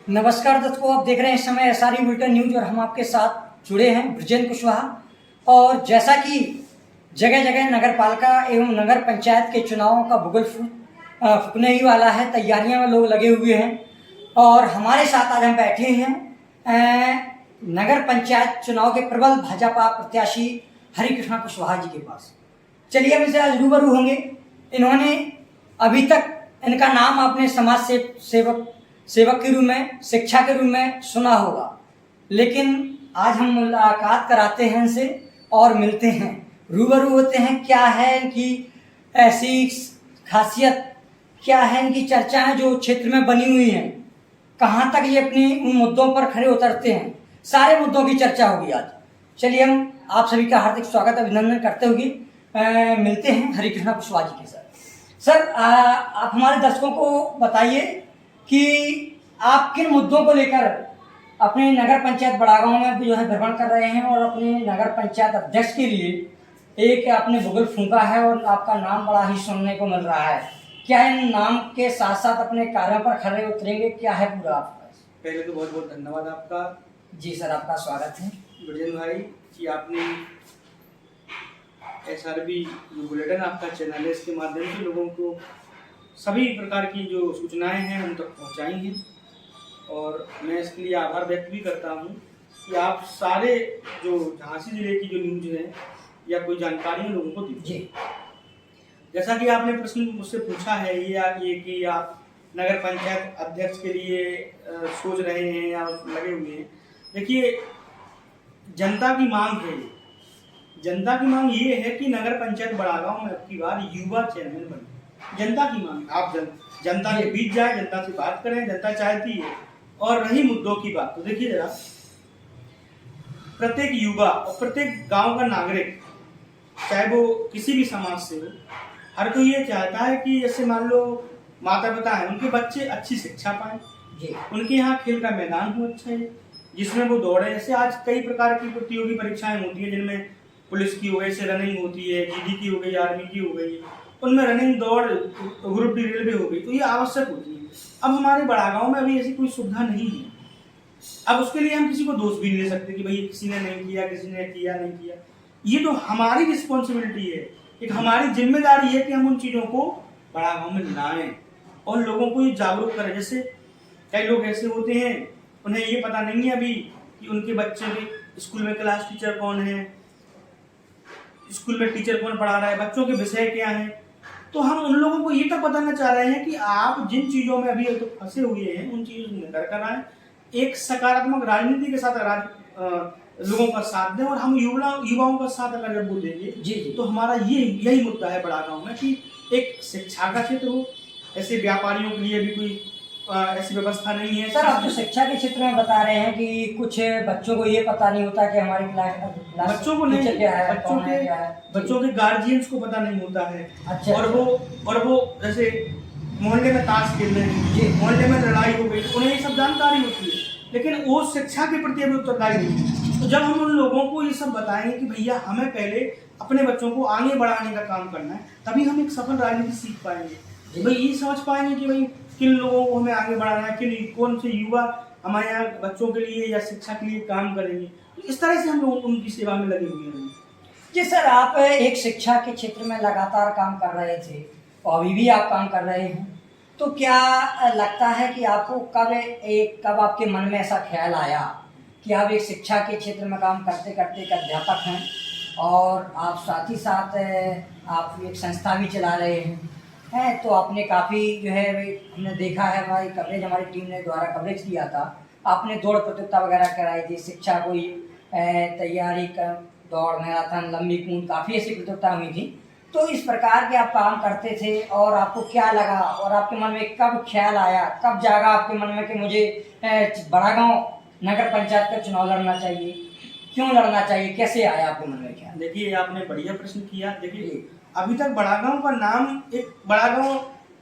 नमस्कार दर्शकों, आप देख रहे हैं इस समय एसआरई बुलेटिन न्यूज और हम आपके साथ जुड़े हैं ब्रजेंद्र कुशवाहा। और जैसा कि जगह जगह नगर पालिका एवं नगर पंचायत के चुनावों का भूगोल फूकने ही वाला है, तैयारियां में लोग लगे हुए हैं। और हमारे साथ आज हम बैठे हैं नगर पंचायत चुनाव के प्रबल भाजपा प्रत्याशी हरिकृष्णा कुशवाहा जी के पास। चलिए हम इनसे आज रूबरू होंगे। इन्होंने अभी तक इनका नाम आपने समाज सेवक के रूप में, शिक्षा के रूप में सुना होगा, लेकिन आज हम मुलाकात कराते हैं इनसे और मिलते हैं, रूबरू होते हैं। क्या है इनकी ऐसी खासियत, क्या है इनकी चर्चाएं जो क्षेत्र में बनी हुई हैं, कहाँ तक ये अपनी उन मुद्दों पर खड़े उतरते हैं, सारे मुद्दों की चर्चा होगी आज। चलिए हम आप सभी का हार्दिक स्वागत अभिनंदन करते हुए मिलते हैं हरिकृष्णा कुशवाहा जी के साथ। सर, आप हमारे दर्शकों को बताइए कि आप किन मुद्दों को लेकर अपने नगर पंचायत बड़ागांव में जो है भ्रमण कर रहे हैं और अपने नगर पंचायत अध्यक्ष के लिए एक आपने भूगोल फूंका है और आपका नाम बड़ा ही सुनने को मिल रहा है। क्या इन नाम के साथ साथ अपने कार्यों पर खड़े उतरेंगे, क्या है पूरा आपका? पहले तो बहुत बहुत धन्यवाद आपका। जी सर, आपका स्वागत है। ब्रजेंद्र भाई कि आपने एसआरबी जो बुलेटिन आपका चैनल है, इसके माध्यम से लोगों को सभी प्रकार की जो सूचनाएं हैं उन तक पहुंचाई हैं, और मैं इसके लिए आभार व्यक्त भी करता हूं कि आप सारे जो झांसी जिले की जो न्यूज है या कोई जानकारी है लोगों को दीजिए। जैसा कि आपने प्रश्न मुझसे पूछा है ये कि आप नगर पंचायत अध्यक्ष के लिए सोच रहे हैं या लगे हुए हैं। देखिए, जनता की मांग है, जनता की मांग ये है कि नगर पंचायत बड़ागांव में अब की बार युवा चेयरमैन बने। जनता की मांग, आप जनता के बीच जाए, जनता से बात करें, जनता चाहती है। और रही मुद्दों की बात, तो देखिए जरा, प्रत्येक युवा और प्रत्येक गांव का नागरिक, चाहे वो किसी भी समाज से हो, हर कोई ये चाहता है कि जैसे मान लो माता पिता है, उनके बच्चे अच्छी शिक्षा पाएं, उनके यहाँ खेल का मैदान हो अच्छा है जिसमें वो दौड़े। जैसे आज कई प्रकार की प्रतियोगी परीक्षाएं होती है जिनमें पुलिस की हो गई, से रनिंग होती है, जीडी की हो गई, आर्मी की हो गई, उनमें रनिंग, दौड़, ग्रुप डी रेलवे हो गई, तो ये आवश्यक होती है। अब हमारे बड़ागांव में अभी ऐसी कोई सुविधा नहीं है। अब उसके लिए हम किसी को दोष भी नहीं ले सकते कि भाई किसी ने नहीं किया, किसी ने किया नहीं किया। ये तो हमारी रिस्पॉन्सिबिलिटी है, एक हमारी जिम्मेदारी है कि हम उन चीज़ों को बड़ागांव में लाएं और लोगों को ये जागरूक करें। जैसे कई लोग ऐसे होते हैं, उन्हें ये पता नहीं है अभी कि उनके बच्चे के स्कूल में क्लास टीचर कौन है, स्कूल में टीचर कौन पढ़ा रहा है, बच्चों के विषय क्या है। तो हम उन लोगों को ये तक बताना चाह रहे हैं कि आप जिन चीज़ों में अभी तो फंसे हुए हैं उन चीज़ों से निकल कर आए, एक सकारात्मक राजनीति के साथ लोगों का साथ दें। और हम युवाओं का साथ अगर जब वो देंगे जी तो हमारा यही मुद्दा है बड़ागांव में कि एक शिक्षा का क्षेत्र हो। ऐसे व्यापारियों के लिए भी कोई ऐसी व्यवस्था नहीं है। सर, आप जो शिक्षा के क्षेत्र में बता रहे हैं कि कुछ बच्चों को ये पता नहीं होता कि हमारी क्लास बच्चों को नहीं, बच्चों के गार्जियंस को पता नहीं होता है। अच्छा, और वो जैसे मोहल्ले में ताश खेल रहे हैं, मोहल्ले में लड़ाई हो गई, उन्हें ये सब जानकारी होती है, लेकिन वो शिक्षा के प्रति अभी उत्तरदायी नहीं है। तो जब हम उन लोगों को ये सब बताएंगे कि भैया हमें पहले अपने बच्चों को आगे बढ़ाने का काम करना है, तभी हम एक सफल राजनीति सीख पाएंगे। भाई ये समझ पाएंगे कि भाई किन लोगों को हमें आगे बढ़ाना है, कौन से युवा हमारे यहाँ बच्चों के लिए या शिक्षा के लिए काम करेंगे। तो इस तरह से हम लोग उनकी सेवा में लगे हुए हैं। जी सर, आप एक शिक्षा के क्षेत्र में लगातार काम कर रहे थे और अभी भी आप काम कर रहे हैं, तो क्या लगता है कि आपको कब आपके मन में ऐसा ख्याल आया कि आप एक शिक्षा के क्षेत्र में काम करते करते एक अध्यापक हैं और आप साथ ही साथ आप एक संस्था भी चला रहे हैं, तो आपने काफ़ी जो है हमने देखा है, हमारी टीम ने द्वारा कवरेज किया था, आपने दौड़ प्रतियोगिता वगैरह कराई थी, शिक्षा कोई तैयारी कर, दौड़, मैराथन, लंबी कूद, काफ़ी ऐसी प्रतियोगिता हुई थी। तो इस प्रकार के आप काम करते थे और आपको क्या लगा और आपके मन में कब ख्याल आया, कब जागा आपके मन में कि मुझे बड़ागांव नगर पंचायत का चुनाव लड़ना चाहिए, क्यों लड़ना चाहिए, कैसे आया आपके मन में ख्याल? देखिए, आपने बढ़िया प्रश्न किया। देखिए, अभी तक बड़ागांव का नाम एक बड़ागांव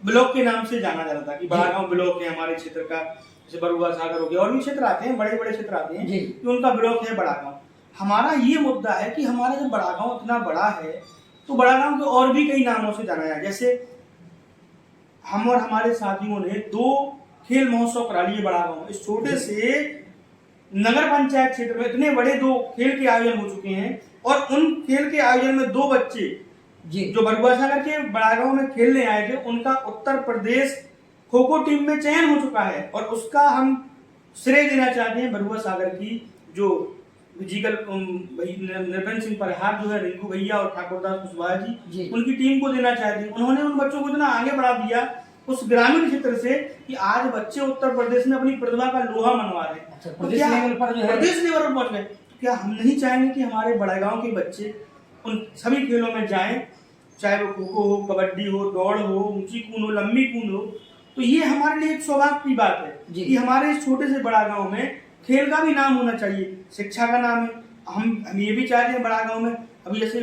ब्लॉक के नाम से जाना जाता था कि बड़ागांव ब्लॉक है हमारे क्षेत्र का। जैसे बरुआ सागर हो गया, और भी क्षेत्र आते हैं, बड़े बड़े क्षेत्र आते हैं कि उनका ब्लॉक है बड़ागांव। हमारा ये मुद्दा है कि हमारा जब बड़ागांव इतना बड़ा है तो बड़ागांव को और भी कई नामों से जाना जाए। जैसे हम और हमारे साथियों ने 2 खेल महोत्सव करा लिए बड़ागांव। इस छोटे से नगर पंचायत क्षेत्र में इतने बड़े 2 खेल के आयोजन हो चुके हैं, और उन खेल के आयोजन में 2 बच्चे जो बरुआ सागर के बड़ागांव में खेलने आए थे, उनका उत्तर प्रदेश खो खो टीम में चयन हो चुका है। और उसका हम श्रेय देना चाहते हैं बरुआ सागर की जो फिजिकल निर्भन सिंह परिहार जो है, रिंकू भैया और ठाकुरदास कुशवाहा जी, उनकी टीम को देना चाहते हैं। उन्होंने उन बच्चों को इतना आगे बढ़ा दिया उस ग्रामीण क्षेत्र से कि आज बच्चे उत्तर प्रदेश में अपनी प्रतिभा का लोहा मनवा रहे हैं। अच्छा, प्रदेश लेवल पर जो है, प्रदेश लेवल पर पहुंच गए। क्या हम नहीं चाहेंगे कि हमारे बड़ागांव के बच्चे उन सभी खेलों में जाएं, चाहे वो खो खो हो, कबड्डी हो, दौड़ हो, ऊंची कूद हो, लंबी कूद हो। तो ये हमारे लिए एक सौभाग्य की बात है कि हमारे इस छोटे से बड़ागांव में खेल का भी नाम होना चाहिए, शिक्षा का नाम है। हम ये भी चाहते हैं बड़ागांव में, अभी जैसे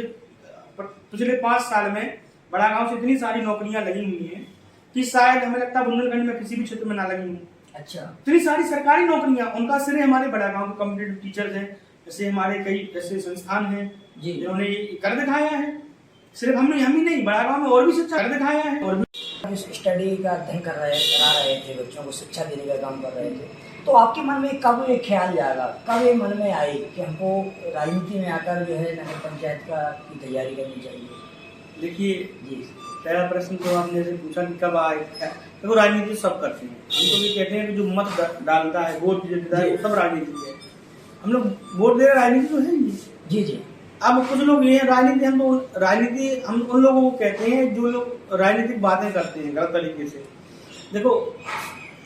पिछले 5 साल में बड़ागांव से इतनी सारी नौकरियां लगी हुई हैं कि शायद हमें लगता है बुंदेलखंड में किसी भी क्षेत्र में ना लगी हुई। अच्छा, इतनी सारी सरकारी नौकरियां, उनका श्रेय हमारे बड़ागांव के कॉम्पिटिटिव टीचर्स हैं। जैसे हमारे कई ऐसे संस्थान हैं जिन्होंने कर दिखाया है। सिर्फ हम ही नहीं, बड़ागांव में और भी शिक्षा कर दिखाया है। और भी स्टडी का अध्ययन करा रहे थे, बच्चों को शिक्षा देने का काम कर रहे थे। तो आपके मन में कब ये ख्याल जागा, कब ये मन में आई कि हमको राजनीति में आकर जो है नगर पंचायत की तैयारी करनी चाहिए? देखिए जी, पहला प्रश्न तो आपने जैसे पूछा कि कब आए। देखो, राजनीति सब करते हैं। हम तो ये कहते हैं कि जो मत डालता है, वोट देता है, वो सब राजनीति है। हम लोग वोट दे रहे, राजनीति तो है जी जी। अब कुछ लोग ये राजनीति, हम उन लोगों को कहते हैं जो लोग राजनीतिक बातें करते हैं गलत तरीके से। देखो,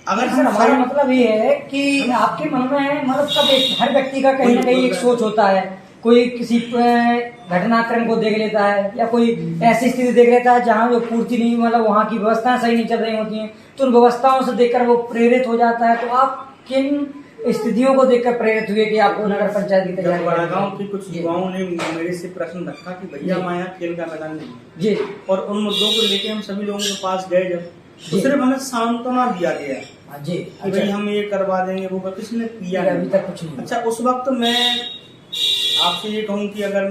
अगर हमारा मतलब ये है कि आपके मन में मतलब सब हर व्यक्ति का कहीं ना कहीं एक सोच होता है। कोई किसी घटनाक्रम को देख लेता है या कोई ऐसी स्थिति देख लेता है जहाँ जो पूर्ति नहीं, मतलब वहाँ की व्यवस्थाएं सही नहीं चल रही होती हैं, तो उन व्यवस्थाओं से देखकर वो प्रेरित हो जाता है। तो आप किन स्थितियों को देखकर प्रेरित हुए कि आपको नगर पंचायत की तैयारी? बड़ागांव के कुछ युवाओं ने मेरे से प्रश्न रखा कि भैया हमारे यहाँ खेल का मैदान नहीं है जी, और उन मुद्दों को लेके हम सभी लोगों के पास गए जब, तो सिर्फ हमें सांत्वना दिया गया जी कि भाई हम ये करवा देंगे, वो किसी ने किया अभी तक कुछ नहीं। अच्छा, उस वक्त मैं आपसे ये कहूँ कि अगर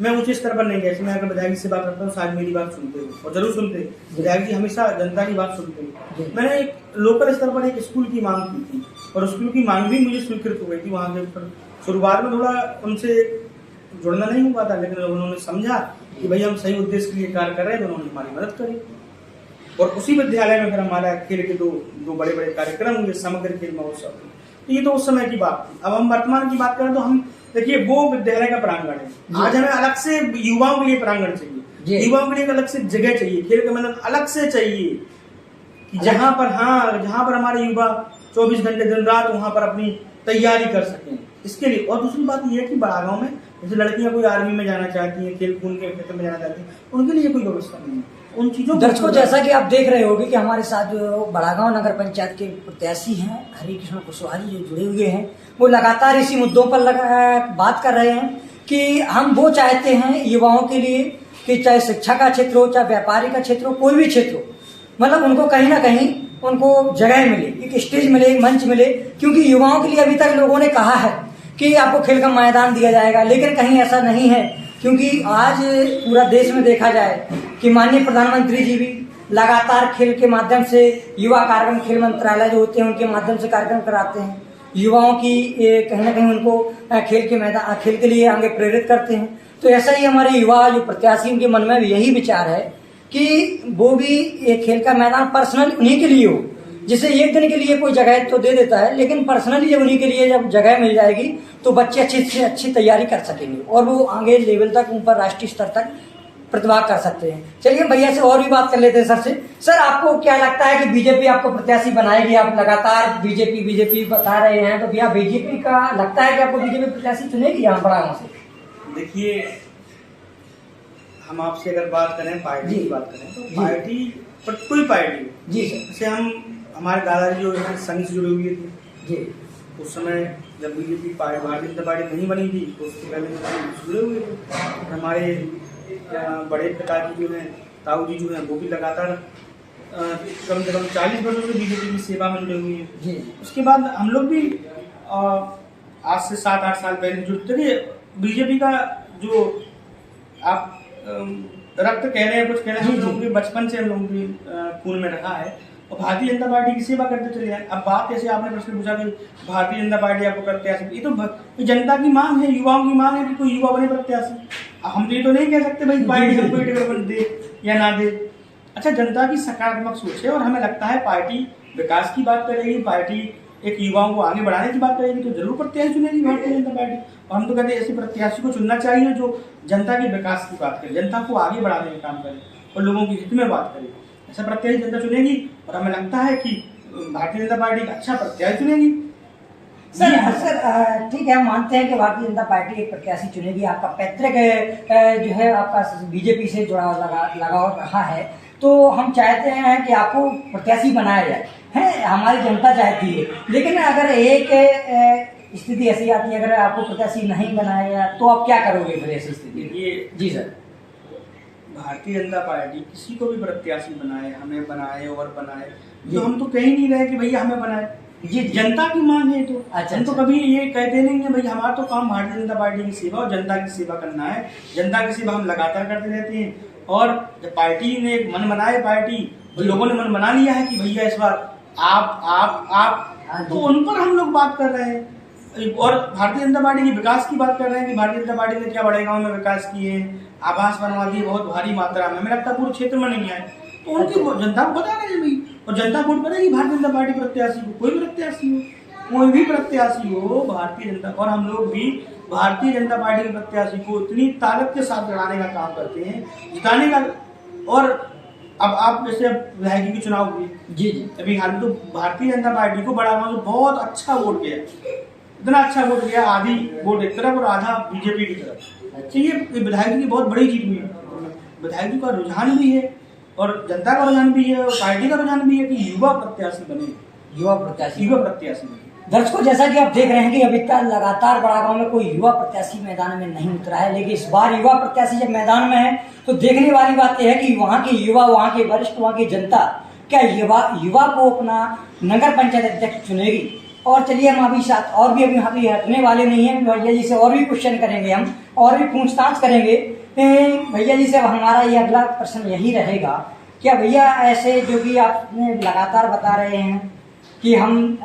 मैं ऊंचे स्तर पर नहीं गया, मैं अगर विधायक जी से बात करता हूँ, शायद मेरी बात सुनते हो और जरूर सुनते हैं। विधायक जी हमेशा जनता की बात सुनते हैं। मैंने एक लोकल स्तर पर एक स्कूल की मांग की थी और स्कूल की मांग भी मुझे स्वीकृत हो गई थी। वहाँ के ऊपर शुरुआत में थोड़ा उनसे जुड़ना नहीं हुआ था, लेकिन उन्होंने समझा कि भाई हम सही उद्देश्य के लिए कार्य कर रहे हैं, तो उन्होंने हमारी मदद करी। और उसी विद्यालय में फिर हमारा खेल के दो बड़े बड़े कार्यक्रम हुए, समग्र खेल महोत्सव। तो ये तो उस समय की बात थी। अब हम वर्तमान की बात करें तो हम देखिए, वो विद्यालय का प्रांगण है। आज हमें अलग से युवाओं के लिए प्रांगण चाहिए, युवाओं के लिए अलग से जगह चाहिए, खेल का मैदान अलग से चाहिए कि जहाँ पर हमारे युवा 24 घंटे दिन रात वहाँ पर अपनी तैयारी कर सकें इसके लिए। और दूसरी बात यह है कि बड़ागांव में जैसे लड़कियां कोई आर्मी में जाना चाहती हैं, खेल कूद के क्षेत्र में जाना चाहती हैं, उनके लिए कोई व्यवस्था नहीं है। उन चीजों दर्शकों, जैसा कि आप देख रहे होंगे कि हमारे साथ जो बड़ागांव नगर पंचायत के प्रत्याशी हैं हरिकृष्ण कुशवाहा जी जो जुड़े हुए हैं, वो लगातार इसी मुद्दों पर बात कर रहे हैं कि हम वो चाहते हैं युवाओं के लिए कि चाहे शिक्षा का क्षेत्र हो, चाहे व्यापारी का क्षेत्र हो, कोई भी क्षेत्र हो, मतलब उनको कहीं ना कहीं उनको जगह मिले, एक स्टेज मिले, एक मंच मिले। क्योंकि युवाओं के लिए अभी तक लोगों ने कहा है कि आपको खेल का मैदान दिया जाएगा, लेकिन कहीं ऐसा नहीं है। क्योंकि आज पूरा देश में देखा जाए कि माननीय प्रधानमंत्री जी भी लगातार खेल के माध्यम से युवा कार्यक्रम, खेल मंत्रालय जो होते हैं उनके माध्यम से कार्यक्रम कराते हैं, युवाओं की कहीं ना कहीं उनको खेल के लिए आगे प्रेरित करते हैं। तो ऐसा ही हमारे युवा जो प्रत्याशी, उनके मन में भी यही विचार है कि वो भी एक खेल का मैदान पर्सनल उन्हीं के लिए हो, जिसे एक दिन के लिए कोई जगह तो दे देता है, लेकिन पर्सनली जब उन्हीं के लिए जब जगह मिल जाएगी तो बच्चे अच्छी से अच्छी तैयारी कर सकेंगे और वो आगे लेवल तक, ऊपर राष्ट्रीय स्तर तक प्रतिभा कर सकते हैं। चलिए भैया से और भी बात कर लेते हैं सर से। सर, आपको क्या लगता है कि बीजेपी आपको प्रत्याशी बनाएगी? आप लगातार बीजेपी बता रहे हैं, तो भैया बीजेपी का लगता है कि आपको बीजेपी प्रत्याशी चुनेगी यहाँ बड़ागांव से? देखिए, हम आपसे अगर बात करें पार्टी की बात करें तो पार्टी पर कोई पार्टी जी सर, जैसे हमारे दादाजी जो है संघ से जुड़े हुए थे जी, उस समय जब बीजेपी भारतीय जनता पार्टी नहीं बनी थी तो उसके पहले जुड़े हुए थे। हमारे बड़े पिताजी जो हैं, ताऊ जी जो हैं, वो भी लगातार कम से कम 40 वर्षों से बीजेपी की सेवा में जुड़े हुए हैं जी। उसके बाद हम लोग भी आज से 7-8 साल पहले जुड़ते थे। बीजेपी का जो आप रक्त कह रहे हैं, कुछ कह रहे हैं, हम लोगों के बचपन से हम लोगों के खून में रहा है। और भारतीय जनता पार्टी की सेवा करते चले जाए। अब बात जैसे आपने प्रश्न पूछा कि भारतीय जनता पार्टी आपको प्रत्याशी, ये तो जनता की मांग है, युवाओं की मांग है कि कोई युवा बने प्रत्याशी। हम ये तो नहीं कह सकते भाई पार्टी हमको टिकट दे या ना दे। अच्छा, जनता की सकारात्मक सोच है और हमें लगता है पार्टी विकास की बात करेगी, पार्टी एक युवाओं को आगे बढ़ाने की बात करेगी तो जरूर प्रत्याशी चुनेगी भारतीय जनता पार्टी। और हम तो कहते हैं ऐसे प्रत्याशी को चुनना चाहिए जो जनता के विकास की बात करे, जनता को आगे बढ़ाने का काम करे और लोगों के हित में बात करे। ऐसा प्रत्याशी जनता चुनेगी और हमें लगता है कि भारतीय जनता पार्टी एक अच्छा प्रत्याशी चुनेगी। सर ठीक है, हम मानते हैं कि भारतीय जनता पार्टी एक प्रत्याशी चुनेगी। आपका पैतृक जो है आपका बीजेपी से जुड़ा लगाव रहा है, तो हम चाहते हैं कि आपको प्रत्याशी बनाया जाए, है हमारी जनता चाहती है। लेकिन अगर एक स्थिति ऐसी आती है, अगर आपको प्रत्याशी नहीं बनाया गया तो आप क्या करोगे फिर ऐसी स्थिति? ये जी सर, भारतीय जनता पार्टी किसी को भी प्रत्याशी बनाए, हमें बनाए और बनाए, तो हम तो कह ही नहीं रहे कि भैया हमें बनाए। जी जनता की मांग है तो अच्छा, हम तो कभी ये कहते नहीं है भाई हमारा तो काम भारतीय जनता पार्टी की सेवा और जनता की सेवा करना है। जनता की सेवा हम लगातार करते रहते हैं और जब पार्टी ने एक मन बनाए, पार्टी लोगों ने मन बना लिया है कि भैया इस बार आप तो उन पर हम लोग बात कर रहे हैं। और भारतीय जनता पार्टी की विकास की बात कर रहे हैं कि भारतीय जनता पार्टी ने क्या बड़े गांव में विकास किए हैं, आवास बनवा दिए बहुत भारी मात्रा में, हमें लगता है पूरे क्षेत्र में नहीं आए, तो उनकी जनता को बता रहे हैं भाई। और जनता वोट करेगी भारतीय जनता पार्टी प्रत्याशी को, कोई भी प्रत्याशी हो भारतीय जनता। और हम लोग भी भारतीय जनता पार्टी के प्रत्याशी को इतनी ताकत के साथ लड़ाने का काम करते हैं, जिताने का। और अब आप जैसे विधायक की चुनाव हुई जी अभी हाल में, तो भारतीय जनता पार्टी को बड़ा गांव से बहुत अच्छा वोट गया, इतना अच्छा वोट गया, आधी वोट एक तरफ और आधा बीजेपी की तरफ। तो ये विधायक की बहुत बड़ी जीत हुई है। विधायक का रुझान भी है और जनता का रुझान भी है और पार्टी का रुझान भी है कि युवा प्रत्याशी बने, युवा प्रत्याशी बने। दर्शकों, जैसा कि आप देख रहे हैं कि अभी तक लगातार बड़ा गांव में कोई युवा प्रत्याशी मैदान में नहीं उतरा है, लेकिन इस बार युवा प्रत्याशी जब मैदान में है तो देखने वाली बात यह है कि वहाँ के युवा, वहाँ के वरिष्ठ, वहाँ की जनता क्या युवा को अपना नगर पंचायत अध्यक्ष चुनेगी। और चलिए हम अभी साथ और भी अभी यहाँ पे हटने वाले नहीं है, भैया जी से और भी क्वेश्चन करेंगे, हम और भी पूछताछ करेंगे भैया जी से। हमारा ये अगला प्रश्न यही रहेगा, क्या भैया ऐसे जो कि आपने लगातार बता रहे हैं कि हम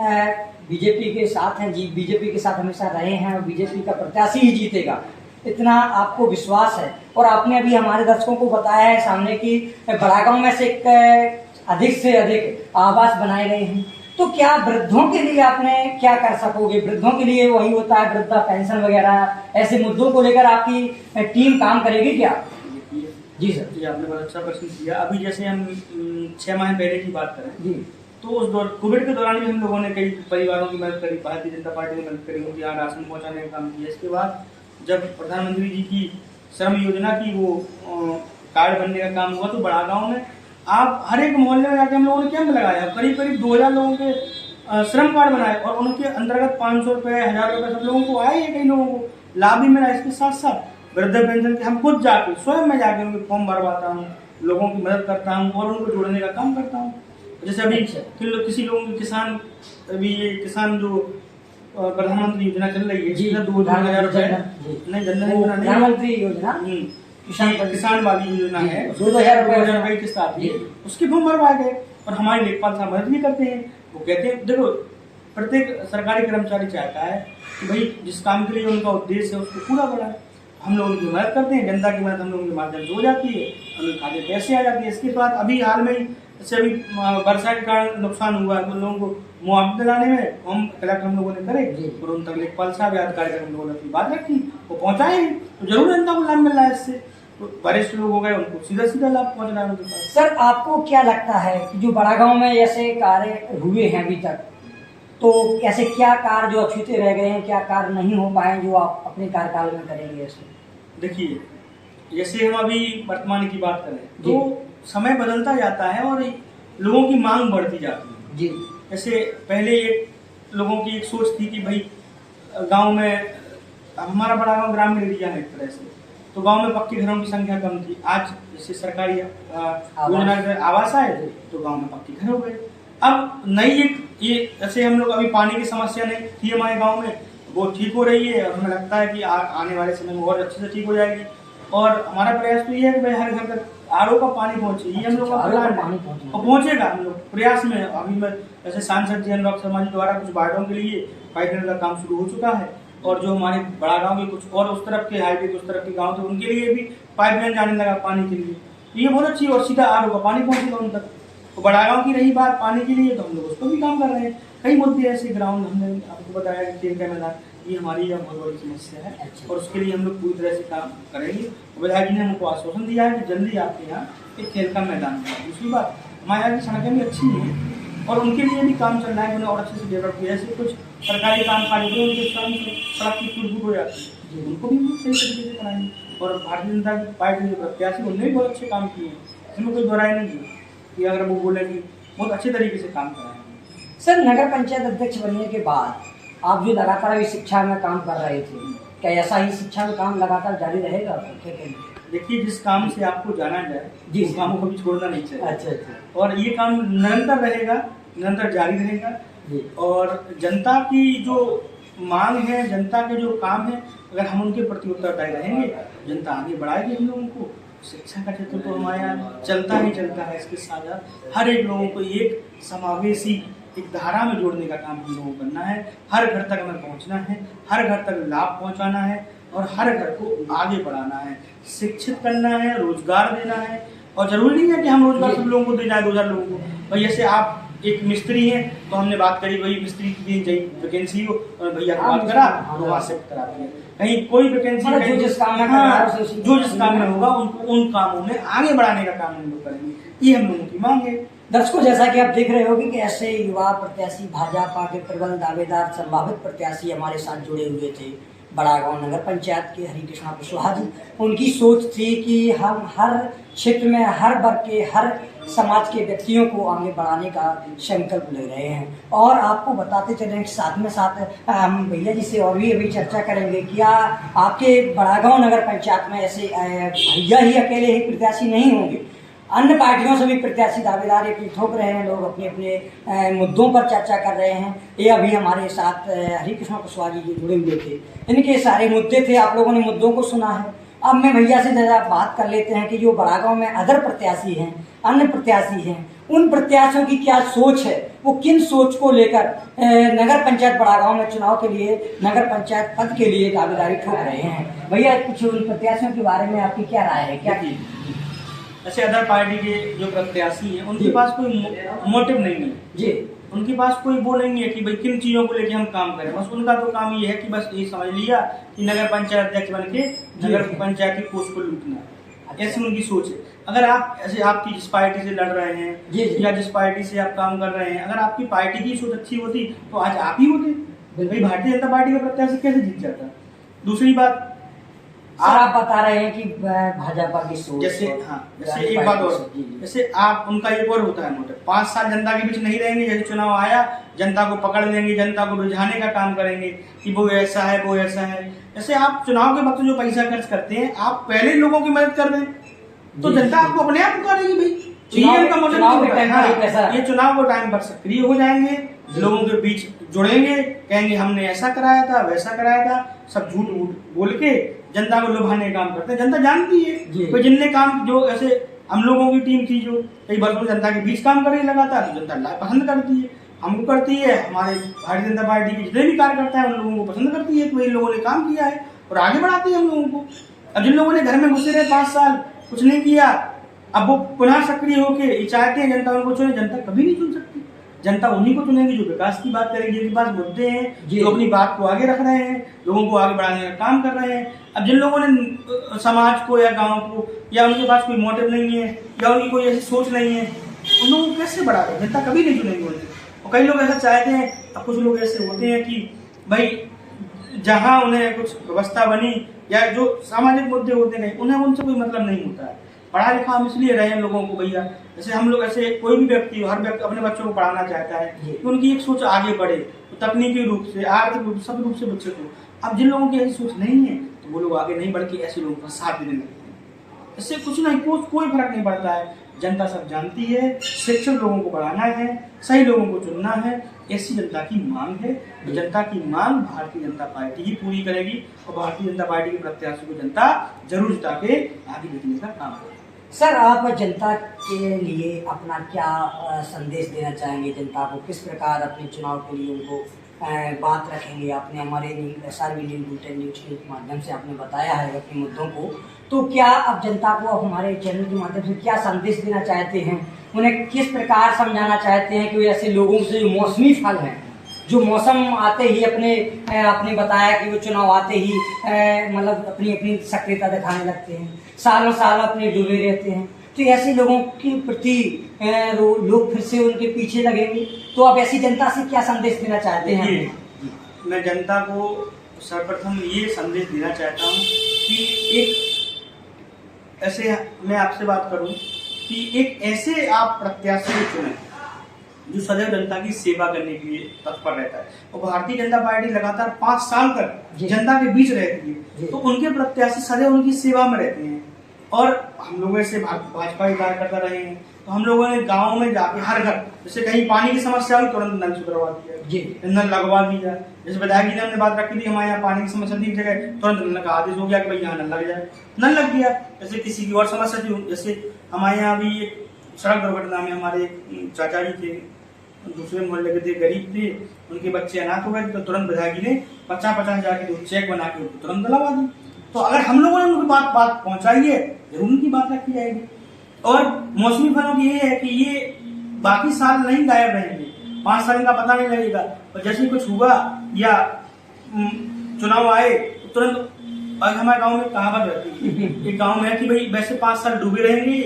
बीजेपी के साथ हैं, जी बीजेपी के साथ हमेशा रहे हैं और बीजेपी का प्रत्याशी ही जीतेगा, इतना आपको विश्वास है। और आपने अभी हमारे दर्शकों को बताया है सामने कि बड़ागांव में से अधिक से अधिक आवास बनाए गए हैं, तो क्या वृद्धों के लिए आपने क्या कर सकोगे? वृद्धों के लिए वही होता है वृद्धा पेंशन वगैरह, ऐसे मुद्दों को लेकर आपकी टीम काम करेगी क्या? जी सर, जी आपने बहुत अच्छा प्रश्न किया। अभी जैसे हम 6 माह पहले की बात करें जी, तो उस कोविड के दौरान भी हम लोगों ने कई परिवारों की मदद करी, भारतीय जनता पार्टी ने मदद करी, उनके यहाँ राशन पहुँचाने का काम किया। इसके बाद जब प्रधानमंत्री जी की श्रम योजना की वो कार्ड बनने का काम हुआ तो बड़ा गाँव में आप हर एक मोहल्ले में जाके हम लोगों ने कैंप लगाया, करीब 2000 लोगों के श्रम कार्ड बनाए और उनके अंतर्गत 500 रुपये, 1000 रुपये सब लोगों को आए हैं, कई लोगों को लाभ भी मिला। इसके साथ साथ वृद्ध पेंशन के हम खुद जाके स्वयं में जाके उनके फॉर्म भरवाता हूँ, लोगों की मदद करता हूँ और उनको जोड़ने का काम करता हूँ। जैसे अभी किसी लोगों के किसान, अभी ये किसान जो प्रधानमंत्री योजना चल रही है, 2000 रुपये नहीं, जनधन योजना नहीं, प्रधानमंत्री योजना किसान वाली योजना है, 2000 रुपये के साथ ही उसके फॉर्म भरवाए गए। और हमारे लेखपाल साहब मदद भी करते हैं। वो कहते हैं देखो प्रत्येक सरकारी कर्मचारी चाहता है कि भाई जिस काम के लिए उनका उद्देश्य है उसको पूरा बढ़ाए। हम लोग उनकी मदद करते हैं, जनता की मदद हम लोगों के माध्यम से हो जाती है, हमें खाते पैसे आ जाती है। इसके बाद अभी हाल में जैसे अभी वर्षा के कारण नुकसान हुआ है तो लोगों को मुआवजा दिलाने में हम कलेक्टर हम लोगों ने करे और उन तक लेखपाल साहब या अधिकारी हम लोगों ने अपनी बात रखी, वो पहुँचाए, तो जरूर जनता को लाभ मिल रहा है इससे। वरिष्ठ लोग हो गए उनको सीधा लाभ पहुंच रहा है उनके पास। सर, आपको क्या लगता है कि जो बड़ा गांव में ऐसे कार्य हुए हैं अभी तक, तो ऐसे क्या कार्य जो अछूते रह गए हैं, क्या कार्य नहीं हो पाए जो आप अपने कार्यकाल में करेंगे? ऐसे देखिए, जैसे हम अभी वर्तमान की बात करें तो समय बदलता जाता है और लोगों की मांग बढ़ती जाती है जी। जैसे पहले लोगों की एक सोच थी कि भाई गांव में, हमारा बड़ा गांव ग्रामीण एरिया है एक तरह से, तो गांव में पक्के घरों की संख्या कम थी। आज जैसे सरकारी योजना आवास आए तो गांव में पक्के घर हो गए। अब नई ये जैसे हम लोग अभी पानी की समस्या नहीं थी हमारे गांव में, वो ठीक हो रही है और हमें लगता है कि आने वाले समय में और अच्छे से ठीक हो जाएगी। और हमारा प्रयास तो ये है कि भाई हर घर तक आरओ का पानी पहुंचे, ये हम लोग का प्लान है और पहुंचेगा। हम लोग प्रयास में अभी मैं जैसे सांसद जी अनुराग शर्मा जी द्वारा कुछ वार्डों के लिए पाइपलाइन का काम शुरू हो चुका है और जो हमारे बड़ा गांव के कुछ और उस तरफ के हाईवे उस तरफ के गांव थे उनके लिए भी पाइपलाइन जाने लगा पानी के लिए, ये बहुत अच्छी और सीधा आरओ का पानी पहुंचेगा उन तक। तो बड़ा गांव की रही बात पानी के लिए तो हम लोग उस पर भी काम कर रहे हैं। कई मुद्दे ऐसे ग्राउंड हमने आपको बताया कि खेल का मैदान ये हमारी यह बहुत बड़ी समस्या है और उसके लिए हम लोग पूरी तरह से काम करेंगे। विधायक जी ने हमको आश्वासन दिया है कि जल्दी आपके यहाँ एक खेल का मैदान है। दूसरी बात हमारे यहाँ की सड़कें भी अच्छी हैं और उनके लिए भी काम चल रहा है, उन्हें और अच्छे से डेवलप किया। जैसे कुछ सरकारी काम काज होते हैं उनके काम सड़क की टूट हो जाती है, उनको भी हम लोग सही तरीके से कराएंगे। और भारतीय जनता पार्टी के प्रत्याशी उन्होंने भी बहुत अच्छे काम किए हैं, इसमें कोई दोहराई नहीं है कि अगर वो बोले कि बहुत अच्छे तरीके से काम कराएंगे। सर, नगर पंचायत अध्यक्ष बनने के बाद आप जो लगातार अभी शिक्षा में काम कर रहे थे, क्या ऐसा ही शिक्षा में काम लगातार जारी रहेगा? देखिए, जिस काम से आपको जाना जाए जी उस काम को भी छोड़ना नहीं चाहिए। अच्छा। और ये काम निरंतर रहेगा, निरंतर जारी रहेगा जी। और जनता की जो मांग है, जनता के जो काम है, अगर हम उनके प्रति उत्तरदायी रहेंगे, जनता आगे बढ़ाएगी हम लोगों को। शिक्षा का क्षेत्र तो हमारे यहाँ चलता ही चलता है। इसके साथ हर एक लोगों को एक समावेशी एक धारा में जोड़ने का काम हम लोगों को करना है। हर घर तक हमें पहुँचना है, हर घर तक लाभ पहुँचाना है और हर घर को आगे बढ़ाना है, शिक्षित करना है, रोजगार देना है। और जरूरी नहीं है कि हम रोजगार सब लोगों को दे जाए, 2000 लोगों को। भाई जैसे आप एक मिस्त्री हैं तो हमने बात करी वही मिस्त्री की वैकेंसी हो और भैया को बात करा तो वहाँ से करा दिया। कहीं कोई वैकेंसी जो जिस काम में जो जिस काम में होगा उन कामों में आगे बढ़ाने का काम हम लोग करेंगे, ये हम लोगों की मांग है। दर्शकों, जैसा कि आप देख रहे होंगे कि ऐसे युवा प्रत्याशी, भाजपा के प्रबल दावेदार, संभावित प्रत्याशी हमारे साथ जुड़े हुए थे। बड़ा गांव नगर पंचायत के हरिकृष्णा कुशवाहा जी, उनकी सोच थी कि हम हर क्षेत्र में हर वर्ग के, हर समाज के व्यक्तियों को आगे बढ़ाने का संकल्प ले रहे हैं। और आपको बताते चलें साथ में साथ हम भैया जी से और भी अभी चर्चा करेंगे, क्या आपके बड़ा गांव नगर पंचायत में ऐसे भैया ही अकेले ही प्रत्याशी नहीं होंगे, अन्य पार्टियों से भी प्रत्याशी दावेदार अपनी ठोक रहे हैं, लोग अपने अपने मुद्दों पर चर्चा कर रहे हैं। ये अभी हमारे साथ हरिकृष्णा कुशवाहा जी जुड़े हुए थे, इनके सारे मुद्दे थे, आप लोगों ने मुद्दों को सुना है। अब मैं भैया से जरा बात कर लेते हैं कि जो बड़ा गांव में अदर प्रत्याशी हैं, अन्य प्रत्याशी हैं, उन प्रत्याशियों की क्या सोच है, वो किन सोच को लेकर नगर पंचायत बड़ा गांव में चुनाव के लिए, नगर पंचायत पद के लिए दावेदारी ठोक रहे हैं। भैया, कुछ उन प्रत्याशियों के बारे में आपकी क्या राय है, क्या की? ऐसे अदर पार्टी के जो प्रत्याशी हैं उनके पास कोई मोटिव नहीं है जी, उनके पास कोई वो नहीं है कि भाई किन चीजों को लेके हम काम करें। बस उनका तो काम ये है कि बस ये समझ लिया कि नगर पंचायत अध्यक्ष बन के नगर पंचायत की कोष को लूटना, ऐसी उनकी सोच है। अगर आप ऐसे आपकी जिस पार्टी से लड़ रहे हैं या जिस पार्टी से आप काम कर रहे हैं, अगर आपकी पार्टी की सोच अच्छी होती तो आज आप ही होते। भाई भारतीय जनता पार्टी का प्रत्याशी कैसे जीत जाता? दूसरी बात, आप बता रहे हैं कि भाजपा की सोच, जैसे जैसे एक बात और, जैसे आप उनका एक और होता है मोटिव, 5 साल जनता के बीच नहीं रहेंगे, जैसे चुनाव आया जनता को पकड़ लेंगे, जनता को रिझाने का काम करेंगे कि वो ऐसा है वो ऐसा है। जैसे आप चुनाव के वक्त जो पैसा खर्च करते हैं, आप पहले लोगों की मदद कर दें तो जनता आपको अपने आप पुकारेगी। भाई ये चुनाव को टाइम पर सक्रिय हो जाएंगे, लोगों के बीच जुड़ेंगे, कहेंगे हमने ऐसा कराया था वैसा कराया था, सब झूठ बोल के जनता को लुभाने का काम करते हैं। जनता जानती है कोई जिनने काम, जो ऐसे हम लोगों की टीम थी जो कई वर्षों जनता के बीच काम करने लगा था, तो जनता पसंद करती है, हमको करती है, हमारे भारतीय जनता पार्टी के जितने भी कार्यकर्ता है उन लोगों को पसंद करती है कि इन लोगों ने काम किया है और आगे बढ़ाती है हम लोगों को। अब जिन लोगों ने घर में घुसे रहे 5 साल कुछ नहीं किया, अब वो पुनः सक्रिय होकर चाहते हैं जनता उनको चुने, जनता कभी नहीं चुन सकती। जनता उन्हीं को चुनेगी जो विकास की बात करेगी, जिनके पास मुद्दे हैं, जो अपनी बात को आगे रख रहे हैं, लोगों को आगे बढ़ाने का काम कर रहे हैं। अब जिन लोगों ने समाज को या गांव को, या उनके पास कोई मोटिव नहीं है या उनकी कोई ऐसी सोच नहीं है, उन लोगों को कैसे बढ़ा रहे? जनता कभी नहीं चुनेगी उन्हें। और कई लोग ऐसा चाहते हैं, अब कुछ लोग ऐसे होते हैं कि भाई जहाँ उन्हें कुछ व्यवस्था बनी या जो सामाजिक मुद्दे होते हैं उन्हें उनसे कोई मतलब नहीं होता है। पढ़ा लिखा हम इसलिए रहे हैं लोगों को भैया, जैसे हम लोग ऐसे कोई भी व्यक्ति, हर व्यक्ति अपने बच्चों को पढ़ाना चाहता है कि उनकी एक सोच आगे बढ़े, तो तकनीकी रूप से, आर्थिक रूप से, सब रूप से विकसित हो। अब जिन लोगों की ऐसी सोच नहीं है तो वो लोग आगे नहीं बढ़ के ऐसे लोगों का साथ देने लगते हैं। इससे कुछ नहीं, कोई फर्क नहीं पड़ता है। जनता सब जानती है, शिक्षित लोगों को बढ़ाना है, सही लोगों को चुनना है, ऐसी जनता की मांग है। तो जनता की मांग भारतीय जनता पार्टी ही पूरी करेगी और भारतीय जनता पार्टी के प्रत्याशी को जनता जरूर जिता के आगे बढ़ने का काम करेगी। सर, आप जनता के लिए अपना क्या संदेश देना चाहेंगे? जनता को किस प्रकार अपने चुनाव के लिए उनको बात रखेंगे? आपने हमारे SRB न्यूज़ के माध्यम से आपने बताया है अपने मुद्दों को, तो क्या आप जनता को हमारे चैनल के माध्यम से क्या संदेश देना चाहते हैं? उन्हें किस प्रकार समझाना चाहते हैं कि ऐसे लोगों से जो मौसमी फल हैं, जो मौसम आते ही आपने बताया कि वो चुनाव आते ही मतलब अपनी अपनी सक्रियता दिखाने लगते हैं, सालों साल अपने डूबे रहते हैं, तो ऐसे लोगों के प्रति लोग फिर से उनके पीछे लगेंगे, तो आप ऐसी जनता से क्या संदेश देना चाहते हैं? मैं जनता को सर्वप्रथम ये संदेश देना चाहता हूँ कि एक ऐसे मैं आपसे बात करूं कि एक ऐसे आप प्रत्याशी को चुनें जो सदैव जनता की सेवा करने के लिए तत्पर रहता है। और भारतीय जनता पार्टी लगातार 5 साल तक जनता के बीच रहती है, तो उनके प्रत्याशी सदैव उनकी सेवा में रहते हैं। और हम लोग ऐसे भाजपा की कार्यकर्ता रहे हैं, तो हम लोगों ने गाँव में जाके हर घर, जैसे कहीं पानी की समस्या हुई तुरंत नल सुधरवा दिया, नल लगवा दिया। जैसे विधायक जी ने हमने बात रखी थी हमारे यहाँ पानी की समस्या थी, जगह तुरंत नल का आदेश हो गया कि भाई यहाँ नल लग जाए, नल लग गया। जैसे किसी की और समस्या थी, जैसे हमारे यहाँ अभी एक सड़क दुर्घटना में हमारे चाचा जी थे, दूसरे मोहल्ले के थे, गरीब थे, उनके बच्चे अनाथ हो गए, तो तुरंत विधायक जी ने 50-50 हजार के चेक बना के तुरंत दिलवा दी। तो अगर हम लोगों ने उनकी बात पहुंचाई है, जरूर उनकी बात रखी जाएगी। और मौसमी फलों की ये है कि ये बाकी साल नहीं गायब रहेंगे, 5 साल का पता नहीं लगेगा, और जैसे कुछ हुआ या चुनाव आए तो तुरंत। और हमारे गांव में कहावत रहती है, एक गांव में है कि भाई वैसे 5 साल डूबे रहेंगे,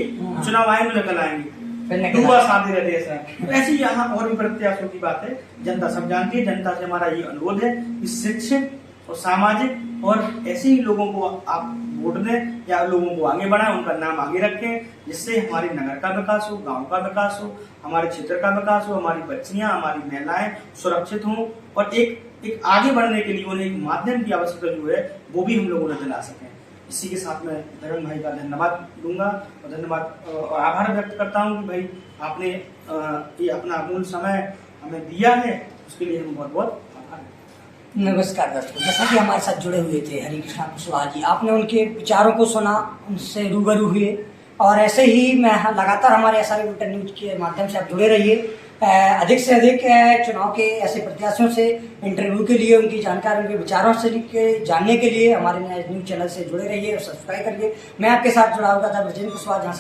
चुनाव आएंगे निकल आएंगे, डूबा साधे रहते ऐसा। तो ऐसे ही यहाँ और भी प्रत्याशियों की बात है, जनता सब जानती है। जनता से हमारा ये अनुरोध है कि शिक्षित और सामाजिक और ऐसे ही लोगों को आप वोट दें या लोगों को आगे बढ़ाएं, उनका नाम आगे रखें, जिससे हमारे नगर का विकास हो, गांव का विकास हो, हमारे क्षेत्र का विकास हो, हमारी बच्चियां, हमारी महिलाएं सुरक्षित हों, और एक आगे बढ़ने के लिए उन्हें एक माध्यम की आवश्यकता जो है वो भी हम लोगों ने दिला सकें। इसी के साथ मैं धर्म भाई का धन्यवाद दूंगा और धन्यवाद और आभार व्यक्त करता हूं कि भाई आपने ये अपना अमूल्य समय हमें दिया है, उसके लिए हम बहुत बहुत आभार। नमस्कार दर्शकों, जैसा कि हमारे साथ जुड़े हुए थे हरिकृष्णा कुशवाहा जी, आपने उनके विचारों को सुना, उनसे रूबरू हुए, और ऐसे ही मैं लगातार हमारे SRB न्यूज़ के माध्यम से आप जुड़े रहिए। अधिक से अधिक चुनाव के ऐसे प्रत्याशियों से इंटरव्यू के लिए, उनकी जानकारी, उनके विचारों से जानने के लिए हमारे न्यूज़ चैनल से जुड़े रहिए और सब्सक्राइब करिए। मैं आपके साथ जुड़ा हुआ था ब्रजेंद्र कुशवाहा।